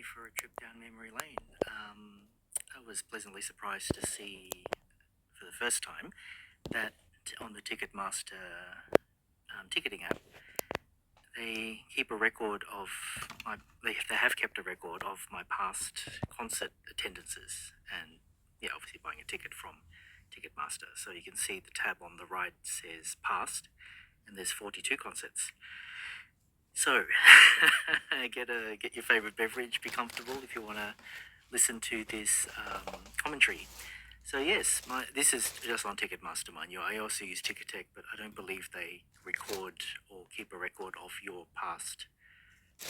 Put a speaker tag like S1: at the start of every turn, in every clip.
S1: me for a trip down memory lane. I was pleasantly surprised to see for the first time that on the Ticketmaster ticketing app, they keep a record of they have kept a record of my past concert attendances, and yeah, obviously buying a ticket from Ticketmaster. So you can see the tab on the right says past, and there's 42 concerts. So get your favorite beverage, be comfortable if you want to listen to this commentary. So yes, this is just on Ticketmaster, mind you. I also use Ticketek, but I don't believe they record or keep a record of your past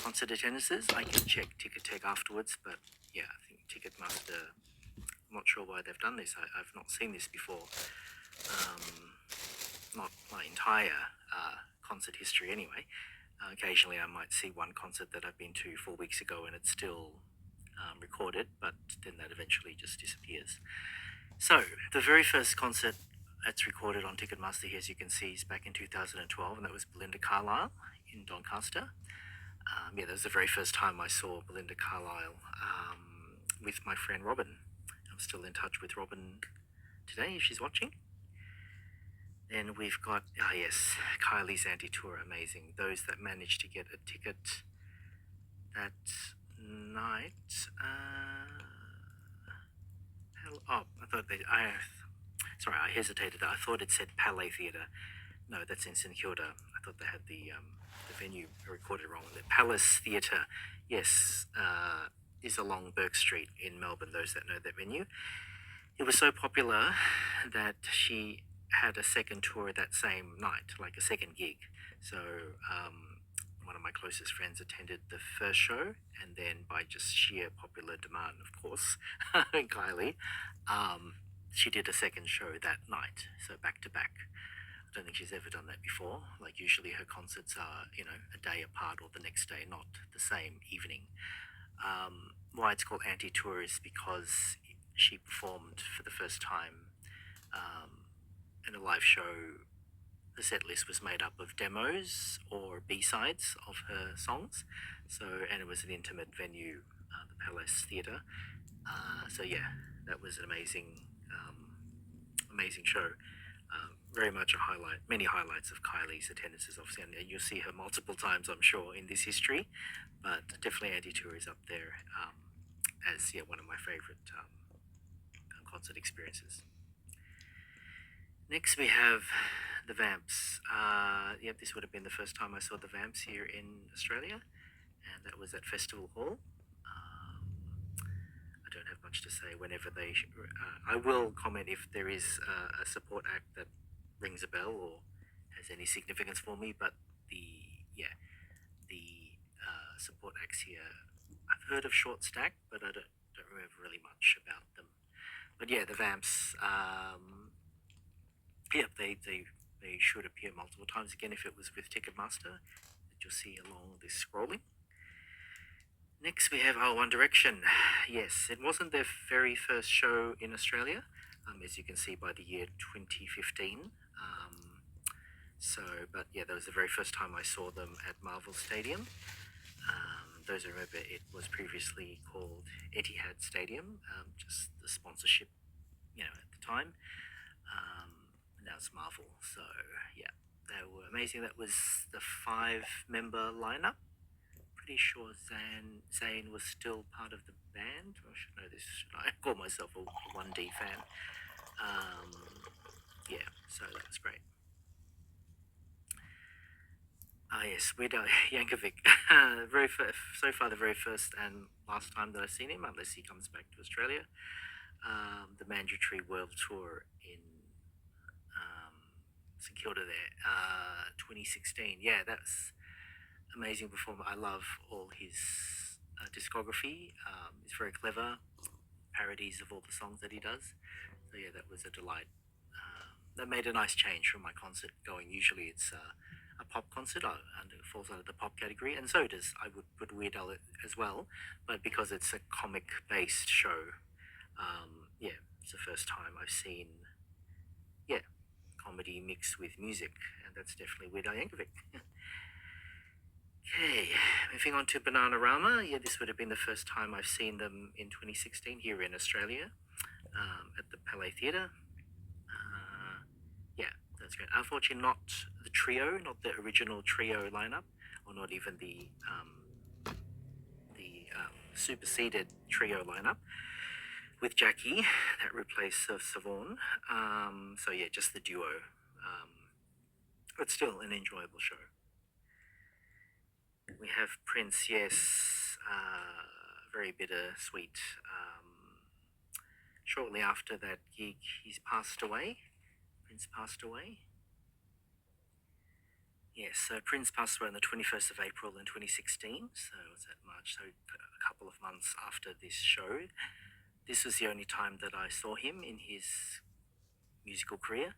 S1: concert attendances. I can check Ticketek afterwards, but yeah, I think Ticketmaster, I'm not sure why they've done this. I've not seen this before. Not my entire concert history anyway. Occasionally I might see one concert that I've been to 4 weeks ago and it's still recorded, but then that eventually just disappears. So the very first concert that's recorded on Ticketmaster here, as you can see, is back in 2012, and that was Belinda Carlisle in Doncaster. Yeah, that was the very first time I saw Belinda Carlisle with my friend Robin. I'm still in touch with Robin today if she's watching. Then we've got, yes, Kylie's Anti-Tour, amazing. Those that managed to get a ticket that night. I hesitated. I thought it said Palais Theatre. No, that's in St Kilda. I thought they had the venue recorded wrong. The Palace Theatre, yes, is along Burke Street in Melbourne, those that know that venue. It was so popular that she had a second tour that same night, like a second gig. So one of my closest friends attended the first show, and then by just sheer popular demand, of course, Kylie, she did a second show that night, so back to back. I don't think she's ever done that before. Like usually her concerts are, a day apart or the next day, not the same evening. Why it's called Anti-Tour is because she performed for the first time in a live show. The set list was made up of demos or B-sides of her songs. And it was an intimate venue, the Palace Theatre. So yeah, that was an amazing show. Very much a highlight, many highlights of Kylie's attendances, obviously, and you'll see her multiple times, I'm sure, in this history. But definitely Anti-Tour is up there as one of my favorite concert experiences. Next we have the Vamps. This would have been the first time I saw the Vamps here in Australia, and that was at Festival Hall. I don't have much to say. Whenever I will comment if there is a support act that rings a bell or has any significance for me. But the support acts here, I've heard of Short Stack, but I don't remember really much about them. But yeah, the Vamps. They should appear multiple times again if it was with Ticketmaster, that you'll see along this scrolling. Next we have One Direction. Yes, it wasn't their very first show in Australia, as you can see by the year 2015. But yeah, that was the very first time I saw them at Marvel Stadium. Those who remember, it was previously called Etihad Stadium, just the sponsorship, at the time. Now it's Marvel. So yeah, they were amazing. That was the 5-member lineup. Pretty sure Zayn was still part of the band. I should know this. Should I call myself a 1D fan? So that was great. Yes, Weird Al Yankovic. So far the very first and last time that I've seen him, unless he comes back to Australia. The Mandatory World Tour in St Kilda there, 2016. Yeah, that's amazing performer. I love all his discography. He's very clever, parodies of all the songs that he does. So yeah, that was a delight. That made a nice change from my concert going. Usually it's a pop concert, and it falls under the pop category, and so does, I would put Weird Al as well, but because it's a comic-based show, it's the first time I've seen, comedy mixed with music, and that's definitely Weird Al Yankovic. Okay, moving on to Bananarama, yeah, this would have been the first time I've seen them in 2016 here in Australia at the Palais Theatre. Yeah, that's great. Unfortunately, not the trio, not the original trio lineup, or not even the superseded trio lineup with Jackie that replaced Savon. So yeah, just the duo. But still an enjoyable show. We have Prince, yes, very bittersweet. Shortly after that gig, he's passed away. Prince passed away. Yes, so Prince passed away on the 21st of April in 2016. So was that March? So a couple of months after this show. This was the only time that I saw him in his musical career.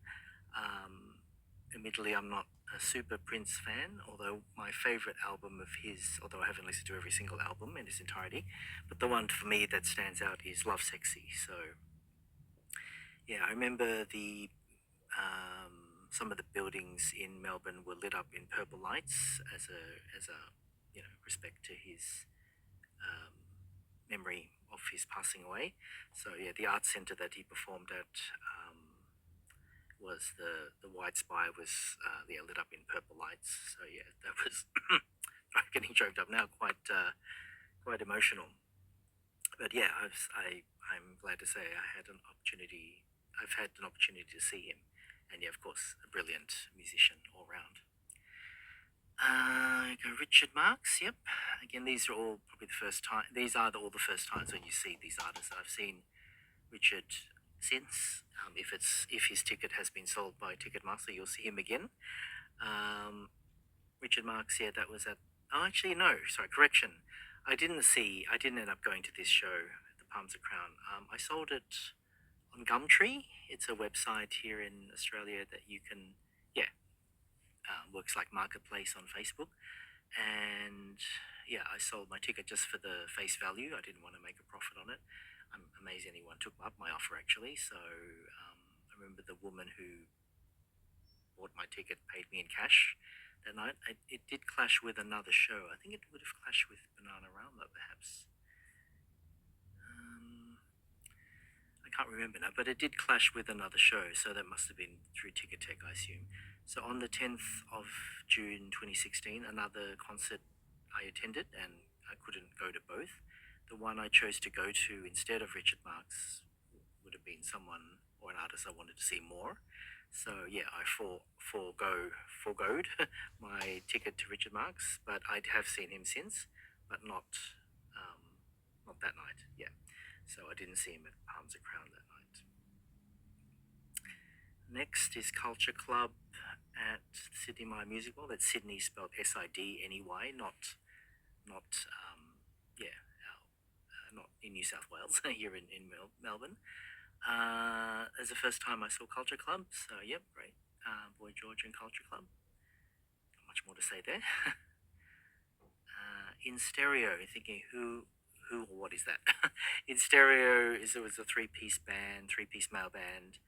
S1: Admittedly, I'm not a super Prince fan, although my favourite album of his, although I haven't listened to every single album in its entirety, but the one for me that stands out is Love Sexy. So, yeah, I remember some of the buildings in Melbourne were lit up in purple lights as a respect to his memory of his passing away. So yeah, the art centre that he performed at was the White Spire was lit up in purple lights. So yeah, that was I'm getting choked up now, quite emotional. But yeah, I'm glad to say I've had an opportunity to see him, and yeah, of course, a brilliant musician all round. Go Richard Marx. Yep. Again, these are all probably the first time. These are all the first times when you see these artists. I've seen Richard since. If his ticket has been sold by Ticketmaster, you'll see him again. Richard Marx. Yeah, that was at. Oh, actually, no. Sorry, correction. I didn't end up going to this show, the Palms of Crown. I sold it on Gumtree. It's a website here in Australia that you can, works like Marketplace on Facebook. And yeah, I sold my ticket just for the face value. I didn't want to make a profit on it. I'm amazed anyone took up my offer actually. So I remember the woman who bought my ticket paid me in cash that night. It did clash with another show. I think it would have clashed with Bananarama perhaps. I can't remember now, but it did clash with another show, so that must have been through Ticketek, I assume. So on the 10th of June 2016, another concert I attended, and I couldn't go to both. The one I chose to go to instead of Richard Marx would have been someone or an artist I wanted to see more. So yeah, I foregoed my ticket to Richard Marx, but I have seen him since, but not that night. Yeah. So I didn't see him at Palms of Crown that night. Next is Culture Club at Sydney My Music Hall. That's Sydney spelled SIDNEY, not not in New South Wales, here in Melbourne. As the first time I saw Culture Club, so yep, great. Boy George and Culture Club. Not much more to say there. In Stereo, thinking who or what is that? In Stereo it was a three-piece male band.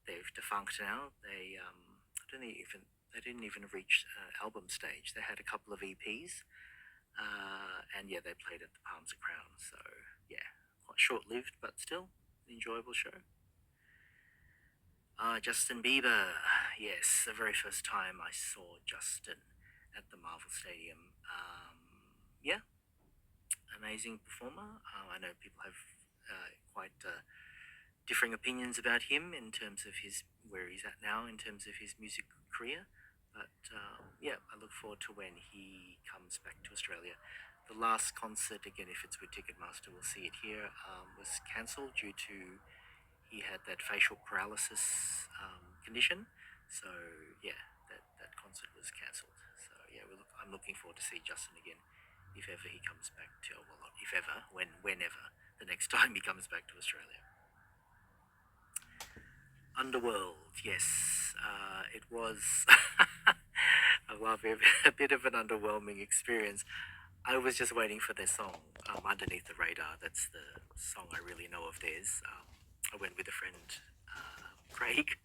S1: They've defunct now. They didn't even reach album stage. They had a couple of EPs, and yeah, they played at the Palms of Crown. So yeah, quite short-lived, but still an enjoyable show. Justin Bieber, yes, the very first time I saw Justin at the Marvel Stadium. Yeah, amazing performer. I know people have quite differing opinions about him in terms of where he's at now in terms of his music career. But yeah, I look forward to when he comes back to Australia. The last concert, again, if it's with Ticketmaster, we'll see it here, was cancelled due to he had that facial paralysis condition. So yeah, that concert was cancelled. So yeah, I'm looking forward to see Justin again, if ever he comes back to, well, not if ever, whenever the next time he comes back to Australia. Underworld, yes, it was. I love it. A bit of an underwhelming experience. I was just waiting for their song, Underneath the Radar. That's the song I really know of theirs. I went with a friend, Craig,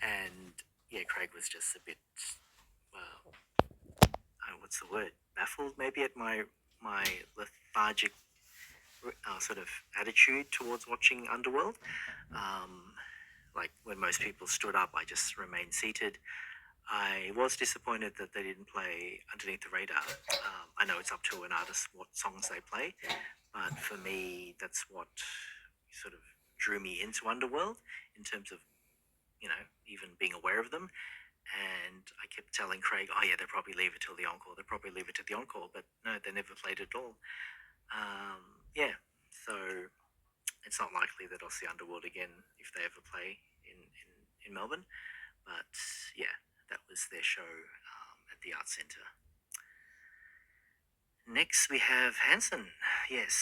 S1: and yeah, Craig was just a bit, what's the word? Baffled maybe at my my lethargic sort of attitude towards watching Underworld. Like when most people stood up, I just remained seated. I was disappointed that they didn't play Underneath the Radar. I know it's up to an artist what songs they play, but for me, that's what sort of drew me into Underworld in terms of, even being aware of them. And I kept telling Craig, oh yeah, they'll probably leave it till the encore. They'll probably leave it to the encore, but no, they never played it at all. Yeah, so it's not likely that I'll see Underworld again if they ever play in Melbourne. But yeah, that was their show at the Arts Centre. Next we have Hanson. Yes,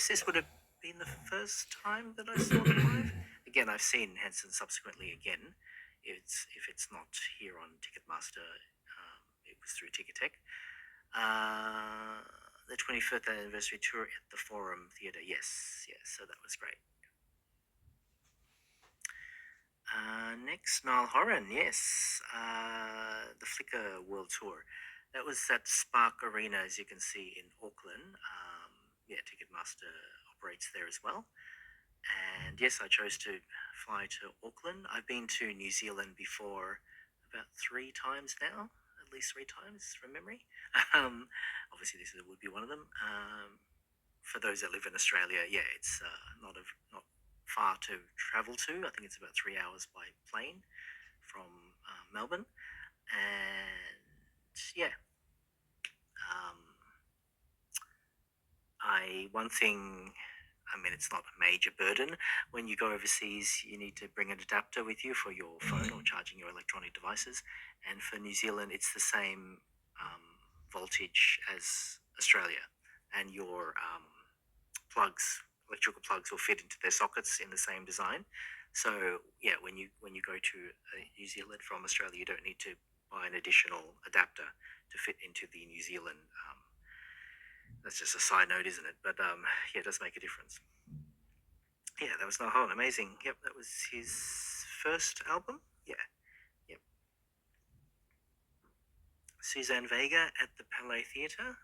S1: this would have been the first time that I saw them live. Again, I've seen Hanson subsequently again. If it's not here on Ticketmaster, it was through Ticketek. The 25th anniversary tour at the Forum Theatre. Yes, so that was great. Next, Niall Horan. Yes, the Flickr World Tour. That was at Spark Arena, as you can see, in Auckland. Ticketmaster operates there as well. And yes, I chose to fly to Auckland. I've been to New Zealand before about 3 times now, at least 3 times from memory. Obviously, this would be one of them. For those that live in Australia, it's not far to travel to. I think it's about 3 hours by plane from Melbourne. And yeah, one thing, it's not a major burden. When you go overseas, you need to bring an adapter with you for your phone or charging your electronic devices. And for New Zealand, it's the same voltage as Australia. And your electrical plugs will fit into their sockets in the same design. So yeah, when you go to New Zealand from Australia, you don't need to buy an additional adapter to fit into the New Zealand. That's just a side note, isn't it? But it does make a difference. Yeah, that was Niall Horan. Amazing. Yep, that was his first album. Yeah. Yep. Suzanne Vega at the Palais Theatre.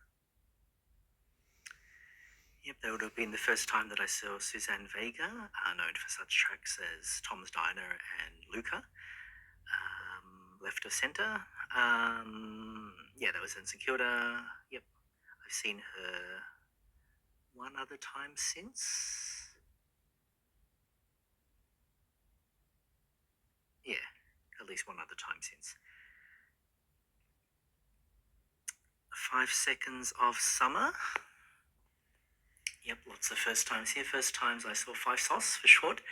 S1: Yep, that would have been the first time that I saw Suzanne Vega, known for such tracks as Tom's Diner and Luca. Left of Centre. That was in St Kilda. Yep, I've seen her one other time since. Yeah, at least one other time since. 5 Seconds of Summer. Yep, lots of first times here. First times I saw Five Sauce for short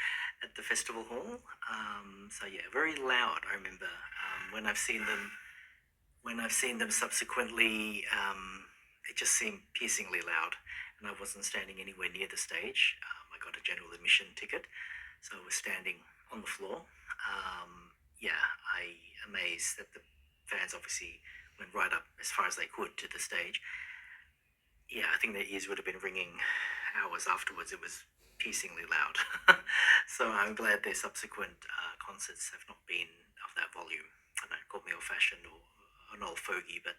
S1: at the festival hall. Very loud. I remember when I've seen them subsequently, it just seemed piercingly loud, and I wasn't standing anywhere near the stage. I got a general admission ticket, so I was standing on the floor. I amazed that the fans obviously went right up as far as they could to the stage. Yeah, I think their ears would have been ringing hours afterwards. It was piercingly loud. So I'm glad their subsequent concerts have not been of that volume. I don't call me old-fashioned or an old fogey, but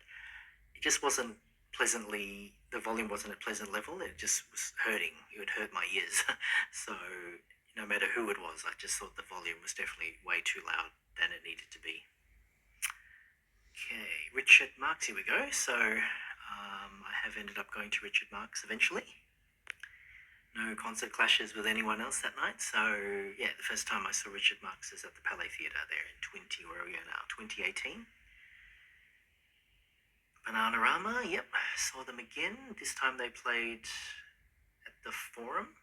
S1: it just wasn't the volume wasn't at pleasant level. It just was hurting. It would hurt my ears. So no matter who it was, I just thought the volume was definitely way too loud than it needed to be. Okay, Richard Marx, here we go. So I have ended up going to Richard Marx eventually. No concert clashes with anyone else that night. So yeah, the first time I saw Richard Marx is at the Palais Theatre there in 2018. Bananarama, yep, saw them again. This time they played at the Forum.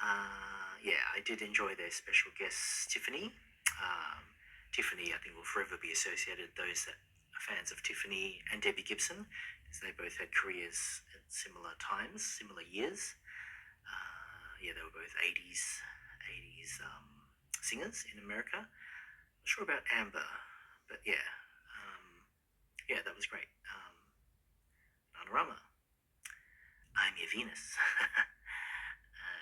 S1: I did enjoy their special guest, Tiffany. Tiffany, I think, will forever be associated with those that are fans of Tiffany and Debbie Gibson, because they both had careers at similar times, similar years. They were both 80s singers in America. Not sure about Amber, but that was great. Bananarama. I'm Your Venus.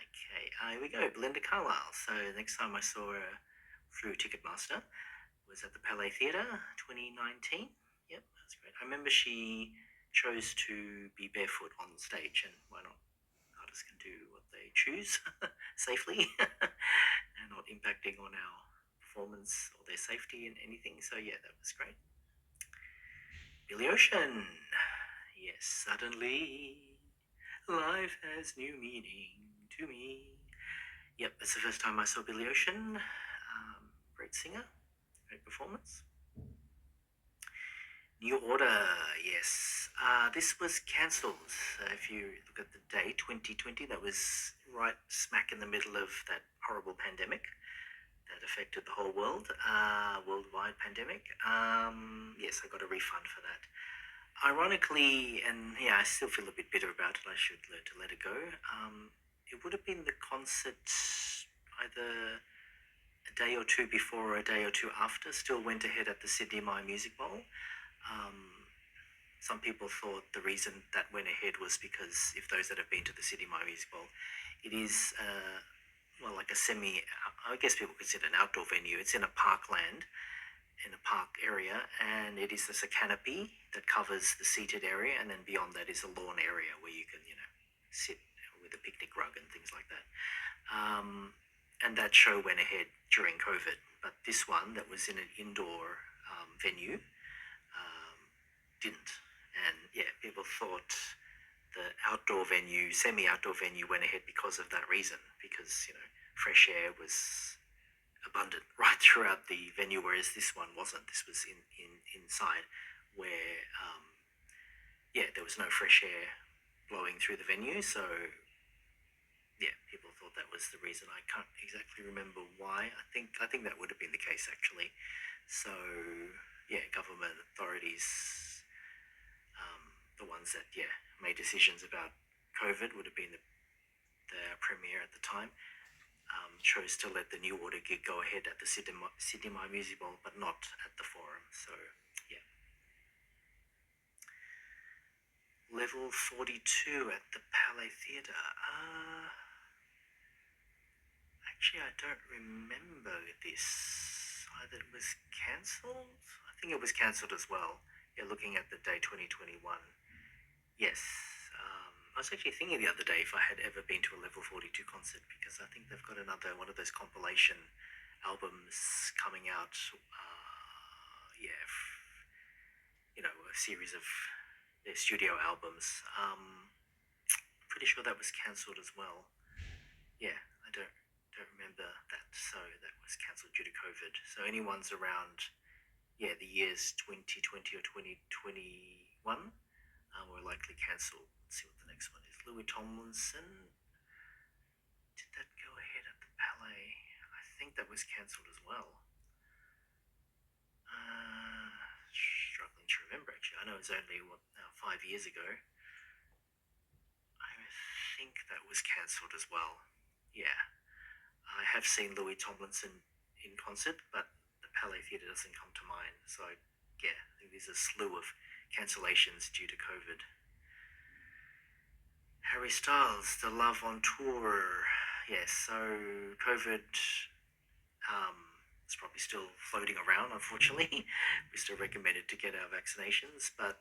S1: Okay, here we go. Belinda Carlisle. So next time I saw her through Ticketmaster was at the Palais Theatre, 2019. Yep, that's great. I remember she chose to be barefoot on stage, and why not? Artists can do what they choose safely and not impacting on our performance or their safety in anything. So yeah, that was great. Billy Ocean. Yes, suddenly life has new meaning to me. Yep, it's the first time I saw Billy Ocean. Great singer, great performance. New Order, yes. This was cancelled. If you look at the date, 2020, that was right smack in the middle of that horrible pandemic that affected the whole world, worldwide pandemic. Yes, I got a refund for that. Ironically, and yeah, I still feel a bit bitter about it. I should learn to let it go. It would have been the concert either a day or two before or a day or two after. Still went ahead at the Sydney My Music Bowl. Some people thought the reason that went ahead was because if those that have been to the Sydney My Music Bowl, it is like a I guess people consider an outdoor venue. It's in a parkland, in a park area, and it is just a canopy that covers the seated area, and then beyond that is a lawn area where you can, sit with a picnic rug and things like that. And that show went ahead during COVID, but this one that was in an indoor venue didn't. And yeah, people thought the outdoor venue, semi-outdoor venue went ahead because of that reason, because, fresh air was abundant right throughout the venue, whereas this one wasn't. This was inside where, there was no fresh air blowing through the venue. So, yeah, people thought that was the reason. I can't exactly remember why. I think that would have been the case, actually. So, yeah, government authorities, the ones that, made decisions about COVID would have been the premier at the time, chose to let the New Order gig go ahead at the Sydney My Music Bowl, but not at the Forum. So, yeah. Level 42 at the Palais Theatre. Actually, I don't remember this. Either it was cancelled? I think it was cancelled as well. Yeah, looking at the day 2021. Yes. I was actually thinking the other day if I had ever been to a Level 42 concert, because I think they've got another one of those compilation albums coming out. A series of their studio albums. Pretty sure that was cancelled as well. Yeah, I don't remember that. So that was cancelled due to COVID. So anyone's around, the years 2020 or 2021 were likely cancelled. Let's see what the next one is. Louis Tomlinson. Did that go ahead at the Palais? I think that was cancelled as well. Struggling to remember, actually. I know it was only 5 years ago. I think that was cancelled as well. Yeah. I have seen Louis Tomlinson in concert, but the Palais Theatre doesn't come to mind. So, yeah, I think there's a slew of cancellations due to COVID. Harry Styles, The Love on Tour. Yes, so COVID is probably still floating around, unfortunately. We're still recommended to get our vaccinations, but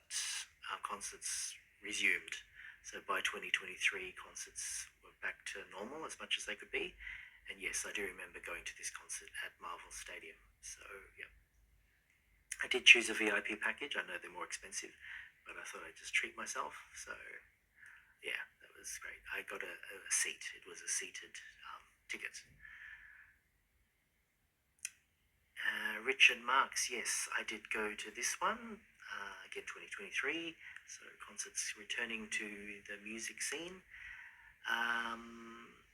S1: our concerts resumed. So by 2023, concerts were back to normal as much as they could be. And yes, I do remember going to this concert at Marvel Stadium. So, yeah. I did choose a VIP package. I know they're more expensive, but I thought I'd just treat myself. So, yeah, that was great. I got a seat. It was a seated ticket. Richard Marx, yes, I did go to this one. Again, 2023. So, concerts returning to the music scene.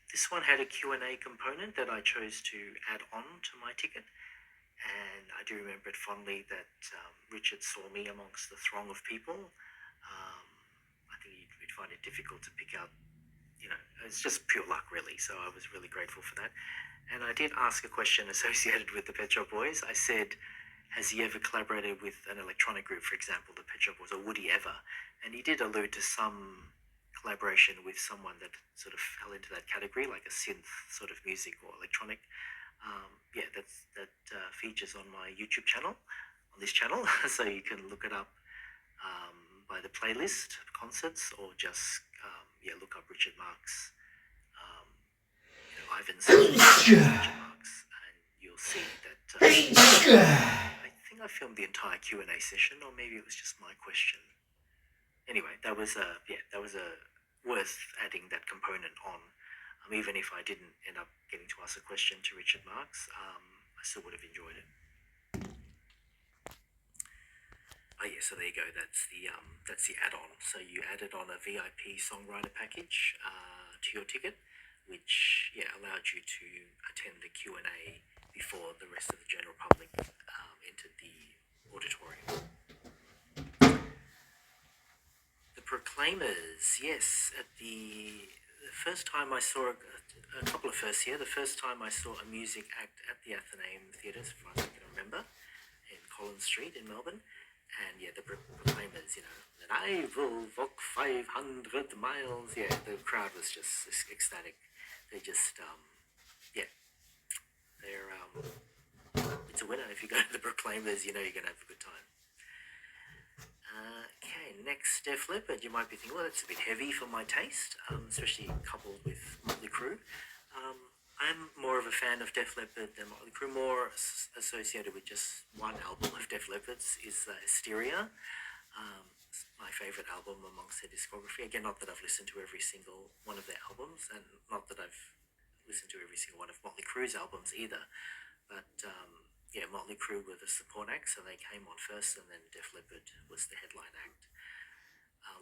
S1: This one had a Q&A component that I chose to add on to my ticket, and I do remember it fondly that Richard saw me amongst the throng of people. I think he'd find it difficult to pick out, it's just pure luck, really, so I was really grateful for that. And I did ask a question associated with the Pet Shop Boys. I said, has he ever collaborated with an electronic group, for example, the Pet Shop Boys, or would he ever? And he did allude to some collaboration with someone that sort of fell into that category, like a synth sort of music or electronic. Yeah, that features on my YouTube channel, on this channel, so you can look it up by the playlist of concerts, or just look up Richard Marx, Ivan's Richard Marx, and you'll see that. I think I filmed the entire Q&A session, or maybe it was just my question. Anyway, that was a worth adding that component on. Even if I didn't end up getting to ask a question to Richard Marx, I still would have enjoyed it. Oh yeah, so there you go. That's the add-on. So you added on a VIP songwriter package to your ticket, which allowed you to attend the Q&A before the rest of the general public entered the auditorium. The Proclaimers, yes. At the first time I saw a couple of firsts here. The first time I saw a music act at the Athenaeum Theatre, as far as I can remember, in Collins Street in Melbourne. And the Proclaimers, that I will walk 500 miles. Yeah, the crowd was just ecstatic. They just, they're, it's a winner. If you go to the Proclaimers, you're going to have a good time. Okay, next, Def Leppard. You might be thinking, well, that's a bit heavy for my taste, especially coupled with Motley Crue. I'm more of a fan of Def Leppard than Motley Crue. More associated with just one album of Def Leppard's is Hysteria. It's my favourite album amongst their discography. Again, not that I've listened to every single one of their albums, and not that I've listened to every single one of Motley Crue's albums either. But Motley Crue were the support act, so they came on first, and then Def Leppard was the headline act.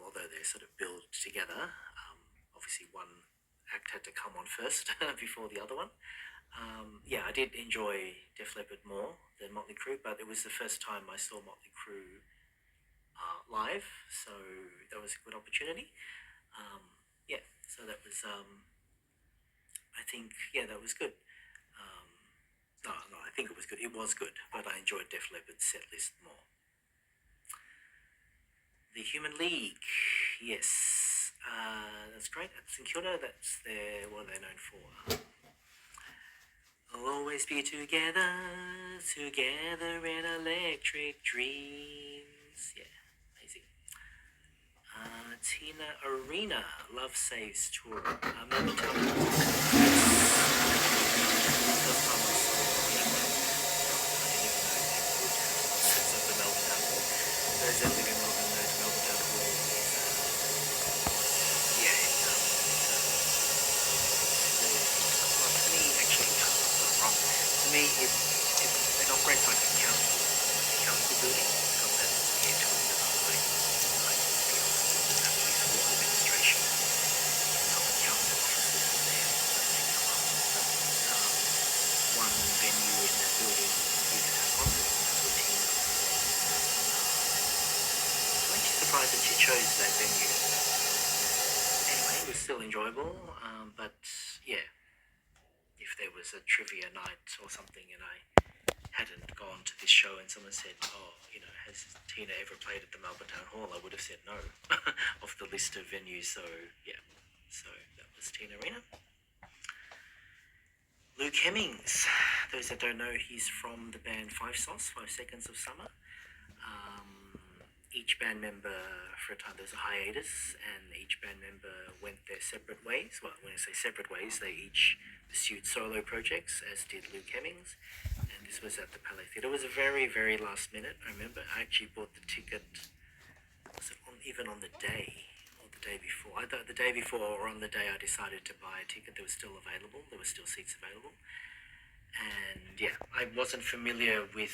S1: Although they're sort of built together, obviously one act had to come on first before the other one. I did enjoy Def Leppard more than Motley Crue, but it was the first time I saw Motley Crue live, so that was a good opportunity. So that was, I think, that was good. No, I think it was good. It was good, but I enjoyed Def Leppard's set list more. The Human League, yes, that's great. At St Kilda, that's what are they known for? Always be together, together in electric dreams. Yeah, amazing. Tina Arena, Love Saves Tour. Melbourne Town Hall. First time I saw England. I didn't even know they would have concerts at the Melbourne Town Hall. Those that live in Melbourne know the Melbourne Town Hall is, to me, it operates like a council building. It's got that air to it that I feel administration. Melbourne Council offices are there, so they come up with one venue in that building you can have concerts, and that's what Tina performed. I'm actually surprised that she chose that venue. Anyway, it was still enjoyable, but if there was a trivia night or something and I hadn't gone to this show and someone said, has Tina ever played at the Melbourne Town Hall, I would have said no off the list of venues. So that was Tina Arena. Luke Hemmings, those that don't know, he's from the band 5 Sauce, 5 Seconds of Summer. Each band member, for a time, there's a hiatus, and each band member went their separate ways. Well, when I say separate ways, they each pursued solo projects, as did Luke Hemmings, and this was at the Palais Theatre. It was a very, very last minute. I remember I actually bought the ticket, was it even on the day, or the day before? Either the day before or on the day I decided to buy a ticket that was still available. There were still seats available. And I wasn't familiar with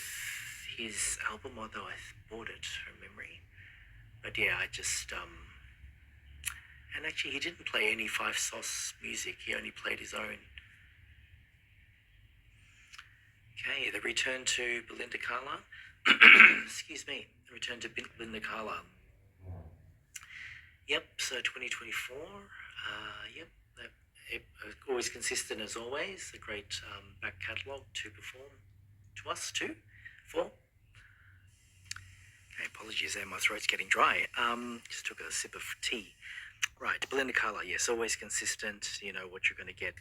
S1: his album, although I bought it from memory. But I just and actually he didn't play any 5 Sauce music. He only played his own. Okay, the return to Belinda Carlisle. Excuse me, the return to Belinda Carlisle. Yep, so 2024. Always consistent as always. A great back catalogue to perform to us too. For. Okay, apologies there, my throat's getting dry. Just took a sip of tea. Right, Belinda Carlisle, yes, always consistent. You know what you're going to get.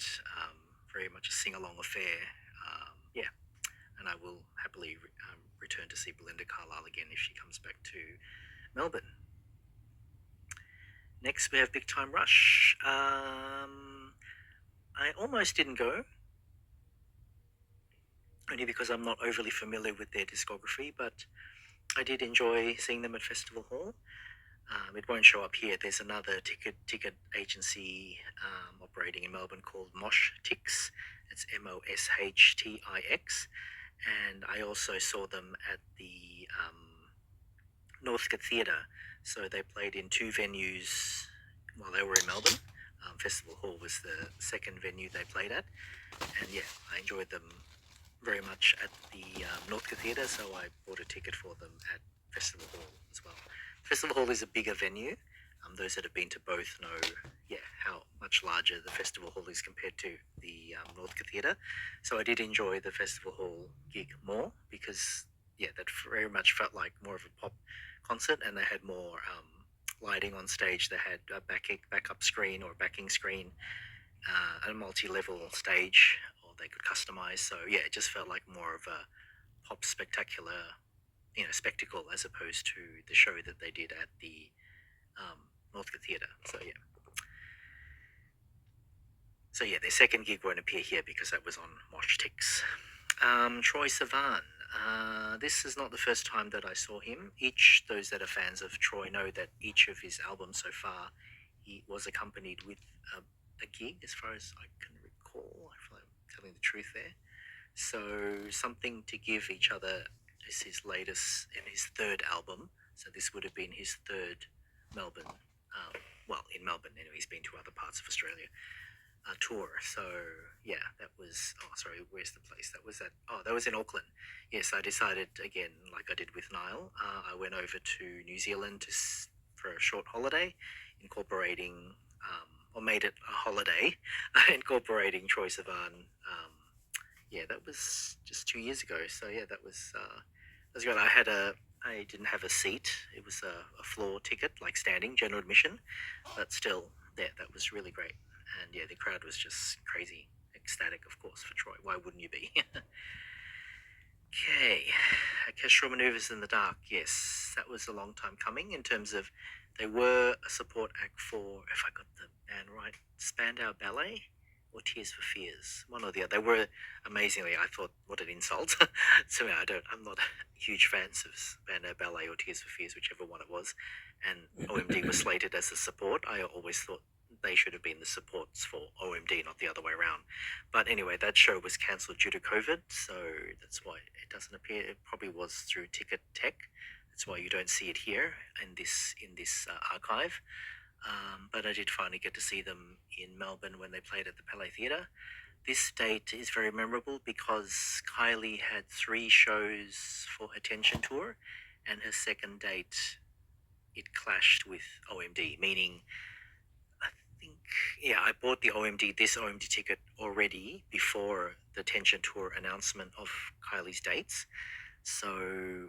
S1: Very much a sing-along affair. yeah, and I will happily return to see Belinda Carlisle again if she comes back to Melbourne. Next, we have Big Time Rush. I almost didn't go, only because I'm not overly familiar with their discography, but I did enjoy seeing them at Festival Hall. It won't show up here. There's another ticket agency operating in Melbourne called Mosh Tix. It's MOSHTIX, and I also saw them at the Northcote Theatre. So they played in two venues while they were in Melbourne. Festival Hall was the second venue they played at, and yeah, I enjoyed them very much at the Northcote Theatre, so I bought a ticket for them at Festival Hall as well. Festival Hall is a bigger venue. Those that have been to both know, yeah, how much larger the Festival Hall is compared to the Northcote Theatre. So I did enjoy the Festival Hall gig more because, yeah, that very much felt like more of a pop concert, and they had more lighting on stage. They had a backup screen or backing screen, a multi-level stage, or they could customize. So yeah, it just felt like more of a pop spectacular, spectacle as opposed to the show that they did at the Northcote Theatre. So yeah, their second gig won't appear here because that was on Mosh Tix. Troye Sivan. This is not the first time that I saw him. Those that are fans of Troy know that each of his albums so far, he was accompanied with a gig, as far as I can recall. I feel like I'm telling the truth there. So Something to Give Each Other is his latest and his third album. So this would have been his third Melbourne, in Melbourne anyway. He's been to other parts of Australia. Tour. So yeah, that was. Oh, sorry, where's the place? That was in Auckland. Yes, I decided again, like I did with Nile. I went over to New Zealand for a short holiday, incorporating or made it a holiday, incorporating Troye Sivan. Yeah, that was just 2 years ago. So yeah, that was good. I didn't have a seat. It was a floor ticket, like standing, general admission, but still, yeah, that was really great. And yeah, the crowd was just crazy, ecstatic, of course, for Troy. Why wouldn't you be? Okay, Orchestral Maneuvers in the Dark. Yes, that was a long time coming in terms of they were a support act for, if I got the band right, Spandau Ballet or Tears for Fears, one or the other. They were amazingly. I thought, what an insult. So yeah, I'm not huge fans of Spandau Ballet or Tears for Fears, whichever one it was. And OMD was slated as a support. I always thought they should have been the supports for OMD, not the other way around. But anyway, that show was cancelled due to COVID, so that's why it doesn't appear. It probably was through Ticket Tech. That's why you don't see it here in this archive. But I did finally get to see them in Melbourne when they played at the Palais Theatre. This date is very memorable because Kylie had 3 shows for her Tension tour, and her second date, it clashed with OMD, meaning I bought this OMD ticket already before the Tension tour announcement of Kylie's dates. So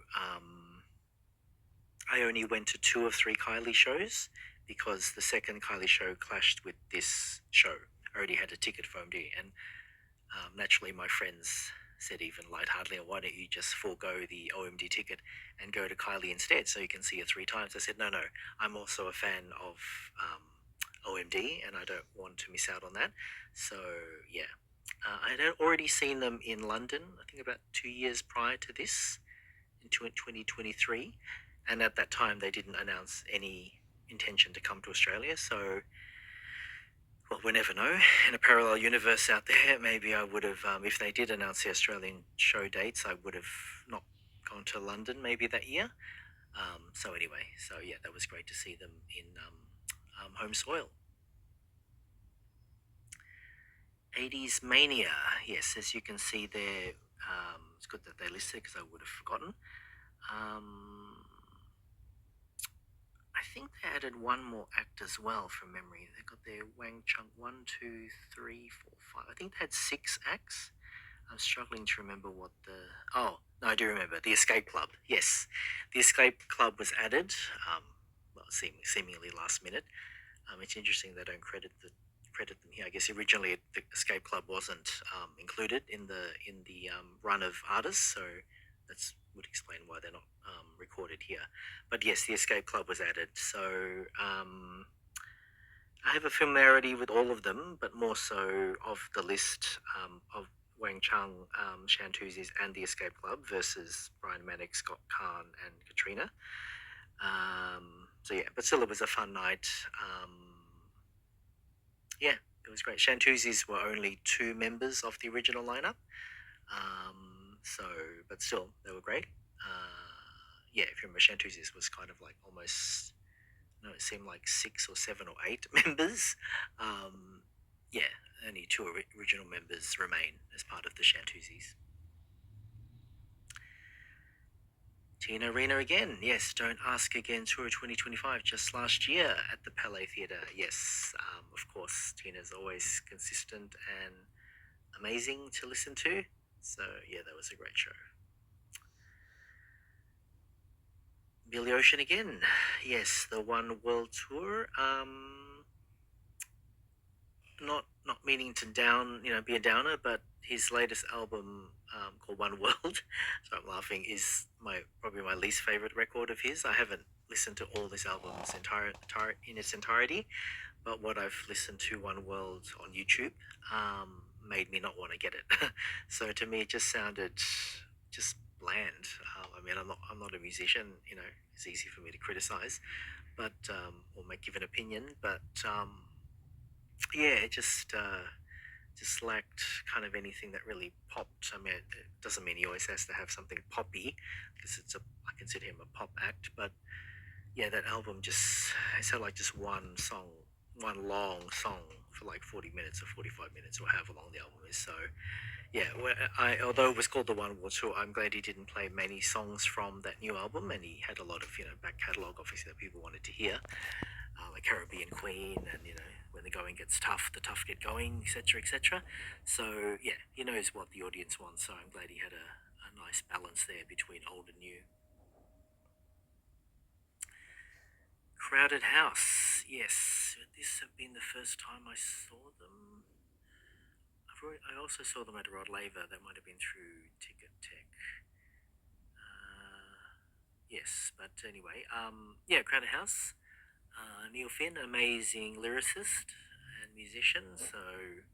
S1: I only went to 2 of 3 Kylie shows because the second Kylie show clashed with this show. I already had a ticket for OMD, and naturally my friends said even lightheartedly, why don't you just forego the OMD ticket and go to Kylie instead so you can see her 3 times? I said, no, I'm also a fan of OMD and I don't want to miss out on that. So yeah, I had already seen them in London, I think about 2 years prior to this, in 2023, and at that time they didn't announce any intention to come to Australia. So well, we never know. In a parallel universe out there, maybe I would have, if they did announce the Australian show dates, I would have not gone to London maybe that year. So anyway, yeah, that was great to see them in home soil. 80s Mania. Yes, as you can see there, it's good that they listed because I would have forgotten. I think they added one more act as well from memory. They got their Wang Chung 1, 2, 3, 4, 5. I think they had 6 acts. I'm struggling to remember what the... Oh, no, I do remember. The Escape Club. Yes. The Escape Club was added, seemingly last minute. It's interesting they don't credit the credit them here. I guess originally the Escape Club wasn't included in the run of artists, so that's would explain why they're not recorded here. But yes, the Escape Club was added. So I have a familiarity with all of them, but more so of the list of Wang Chung, Shantuzis, and the Escape Club versus Brian Manick, Scott Kahn, and Katrina. So yeah, but still, it was a fun night. Yeah, it was great. Shantuzis were only two members of the original lineup, so but still, they were great. Yeah, if you remember, Shantuzis was kind of like almost, no, it seemed like 6 or 7 or 8 members. Yeah, only two original members remain as part of the Shantuzis. Tina Arena again. Yes, Don't Ask Again Tour 2025, just last year at the Palais Theatre. Yes, of course, Tina's always consistent and amazing to listen to. So, yeah, that was a great show. Billy Ocean again. Yes, the One World Tour. Not meaning to be a downer, but his latest album called One World, so I'm laughing, is probably my least favorite record of his. I haven't listened to all this album's in its entirety, but what I've listened to One World on YouTube made me not want to get it. So to me, it just sounded just bland. I mean, I'm not a musician. It's easy for me to criticize, but or give an opinion, but yeah, it just lacked kind of anything that really popped. I mean, it doesn't mean he always has to have something poppy, because I consider him a pop act. But yeah, that album it sounded like just one song, one long song for like 40 minutes or 45 minutes or however long the album is. So yeah, although it was called the One World Tour, I'm glad he didn't play many songs from that new album, and he had a lot of back catalogue obviously that people wanted to hear, like Caribbean Queen, and When the Going Gets Tough, the Tough Get Going, etc., etc. So yeah, he knows what the audience wants. So I'm glad he had a nice balance there between old and new. Crowded House, yes, this have been the first time I saw them. I also saw them at Rod Laver. That might have been through Ticket Tech. Yes, but anyway, yeah, Crowded House. Neil Finn, amazing lyricist and musician. So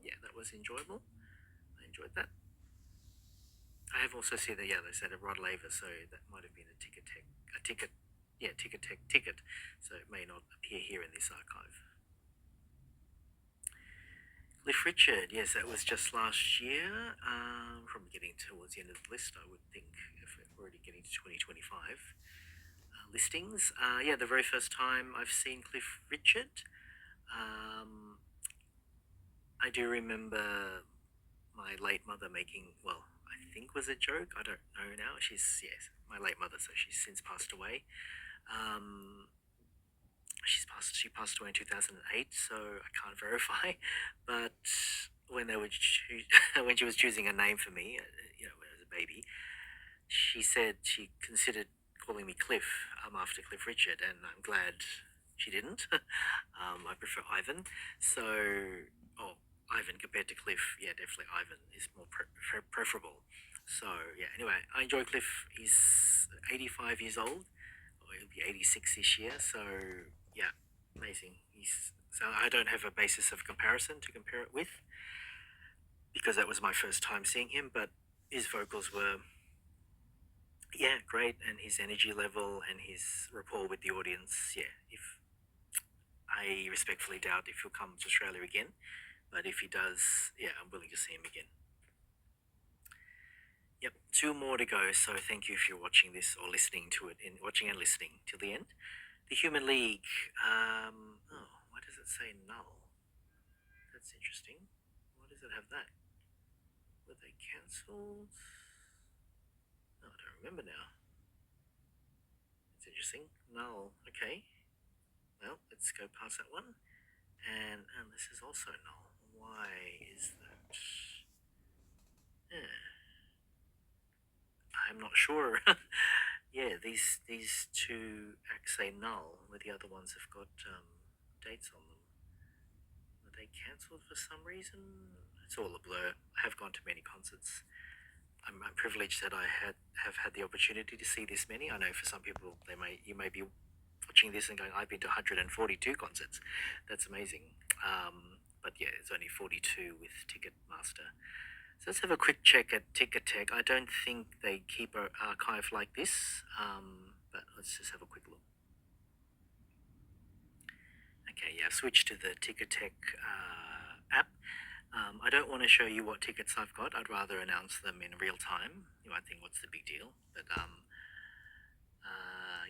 S1: yeah, that was enjoyable. I enjoyed that. I have also seen they said a Rod Laver, so that might have been a Ticket Tech, Ticket Tech ticket. So it may not appear here in this archive. Cliff Richard, yes, that was just last year. Probably getting towards the end of the list, I would think, if we're already getting to 2025 listings. Yeah, the very first time I've seen Cliff Richard. I do remember my late mother making, well, I think was a joke. I don't know now. Yes, my late mother, so she's since passed away. She passed away in 2008, so I can't verify. But when they were when she was choosing a name for me, when I was a baby, she said she considered calling me Cliff after Cliff Richard, and I'm glad she didn't. I prefer Ivan. So, Ivan compared to Cliff, yeah, definitely Ivan is more preferable. So, yeah, anyway, I enjoy Cliff. He's 85 years old, or he'll be 86 this year. So, yeah, amazing. So I don't have a basis of comparison to compare it with, because that was my first time seeing him, but his vocals were, yeah, great, and his energy level and his rapport with the audience, yeah. If I respectfully doubt if he'll come to Australia again, but if he does, yeah, I'm willing to see him again. Yep, 2 more to go, so thank you if you're watching this or listening to it, watching and listening till the end. The Human League, why does it say null? That's interesting. Why does it have that? Were they cancelled? Oh, I don't remember now. It's interesting. Null, okay. Well, let's go past that one. And this is also null. Why is that? Yeah. I'm not sure. Yeah, these 2 acts say null, where the other ones have got dates on them. they cancelled for some reason. It's all a blur. I have gone to many concerts. I'm privileged that I have had the opportunity to see this many. I know for some people you may be watching this and going, I've been to 142 concerts. That's amazing. But yeah, it's only 42 with Ticketmaster. So let's have a quick check at Ticketek. I don't think they keep an archive like this, but let's just have a quick look. Okay, yeah, I've switched to the Ticketek app. I don't want to show you what tickets I've got. I'd rather announce them in real time. You might think, what's the big deal? But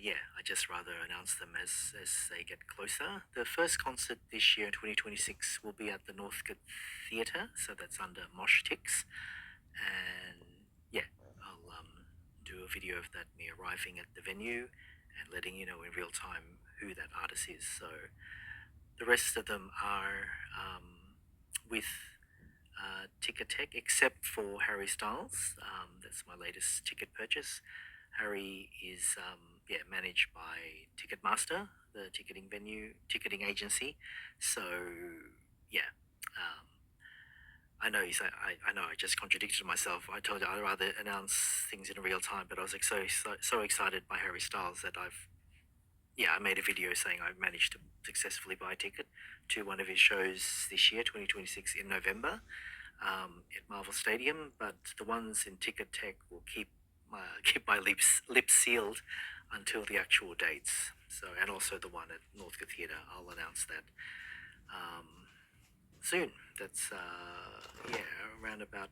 S1: yeah, I just rather announce them as they get closer. The first concert this year in 2026 will be at the Northcote Theatre, so that's under Mosh Tix. And yeah, I'll do a video of that, me arriving at the venue and letting you know in real time who that artist is. So the rest of them are with Ticketek, except for Harry Styles. That's my latest ticket purchase. Harry is managed by Ticketmaster, the ticketing agency. So yeah, I know I know I just contradicted myself. I told you I'd rather announce things in real time, but I was like so excited by Harry Styles that I made a video saying I managed to successfully buy a ticket to one of his shows this year, 2026, in November, at Marvel Stadium. But the ones in Ticketek will keep my lips sealed until the actual dates. So, and also the one at Northcote Theatre, I'll announce that soon. That's around about.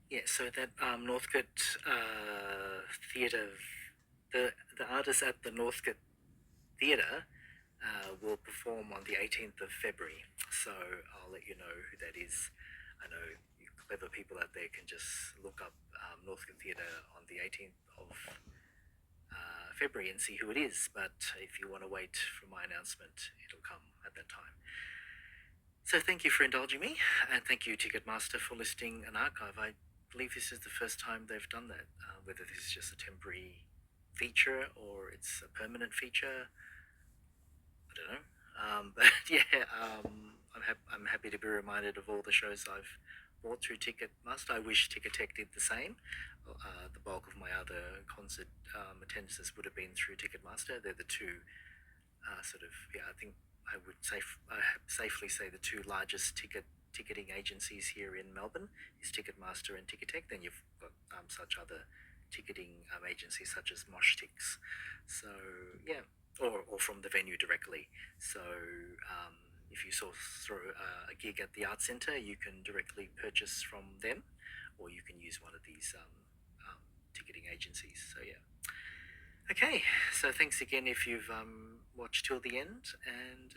S1: Yeah, so that Northcote Theatre, the artist at the Northcote Theatre will perform on the 18th of February. So I'll let you know who that is. I know you clever people out there can just look up Northcote Theatre on the 18th of February and see who it is. But if you want to wait for my announcement, it'll come at that time. So thank you for indulging me, and thank you Ticketmaster for listing an archive. I believe this is the first time they've done that. Whether this is just a temporary feature or it's a permanent feature, I don't know. But yeah, I'm happy to be reminded of all the shows I've bought through Ticketmaster. I wish Ticketek did the same. The bulk of my other concert attendances would have been through Ticketmaster. They're the two I think I would safely say the two largest ticketing agencies here in Melbourne is Ticketmaster and Ticketek. Then you've got such other ticketing agencies such as Moshtix. So yeah, or from the venue directly. So if you saw through a gig at the Art Centre, you can directly purchase from them, or you can use one of these ticketing agencies. So yeah. Okay, so thanks again if you've watched till the end, and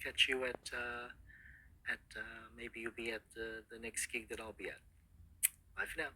S1: catch you at maybe you'll be at the next gig that I'll be at. Bye for now.